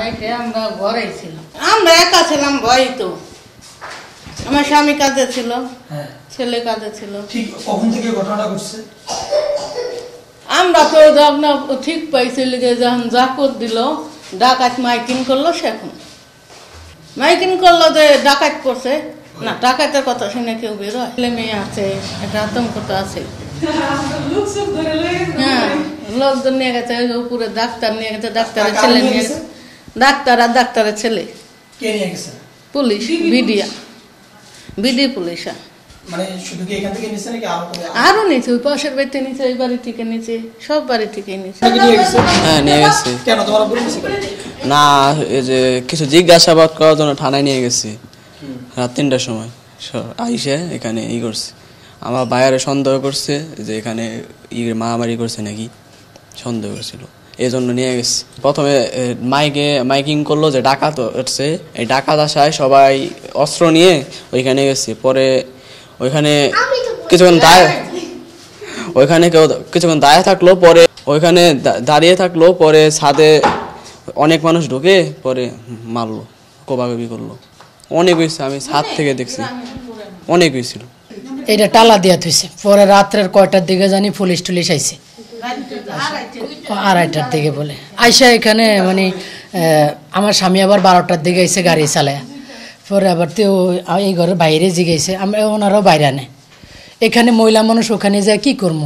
রাইতে আমরা ঘরেই ছিলাম, আমরা একা ছিলাম, ভয় তো। আমার স্বামী কাজে ছিল, ছেলে কাজে ছিল। ঠিক কখন থেকে ঘটনাটা ঘটছে? আমরা তো যখন ঠিক পাইছি যখন জাকত দিল, ডাকাত মাইকিং করলো, সেখন মাইকিং করলো যে ডাকাত করছে না, ডাকাতের কথা শুনে কেউ বেরোয়? ছেলে মেয়ে আছে, একটা আতঙ্ক তো আছে। হ্যাঁ, লোকজন নিয়ে গেছে, উপরে ডাক্তার নিয়ে গেছে, ডাক্তারের ছেলে নিয়ে গেছে, ডাক্তার আর ডাক্তারের ছেলে। কে নিয়ে গেছে? Police, BD police. মানে শুধু কি এখান থেকে নিছে নাকি আরো নিচে, ওই পাশের বাড়িতে নিচে, ওই বাড়ি থেকে নিচে, সব বাড়ি থেকে নিচে। হ্যাঁ, নিয়ে গেছে। কেন তোমার বলেছে? না, এই যে কিছু জিজ্ঞাসাবাদ করার জন্য থানায় নিয়ে গেছি রাত 3টার সময়। আইসে এখানে করছে, আমার বাইরে সন্দেহ করছে যে এখানে মারামারি করছে নাকি, সন্দেহ করছিল, এই জন্য নিয়ে গেছে। প্রথমে মাইকিং করলো যে ডাকাত হচ্ছে, এই ডাকাত আসায় সবাই অস্ত্র নিয়ে ওইখানে গেছে। পরে ওইখানে কিছুক্ষণ দাঁড়িয়ে থাকলো, পরে ওইখানে দাঁড়িয়ে থাকলো, পরে ছাদে অনেক মানুষ ঢুকে পরে মারলো, কোবাকুবি করলো, অনেক হয়েছে। আমি ছাদ থেকে দেখছি, অনেক হয়েছিল। এটা টালা দিয়া থইছে। পরে রাত্রের কয়টার দিকে জানি পুলিশ টুলিশ আইছে, 2:30টার দিকে বলে আইসা এখানে। মানে আমার স্বামী আবার 12টার দিকে আইসে গাড়ি চালায়। পরে আবার তো এই ঘরের বাইরে জিগাইছে, আমরা ওনারাও বাইরে আনে। এখানে মহিলা মানুষ ওখানে যায় কি করবো,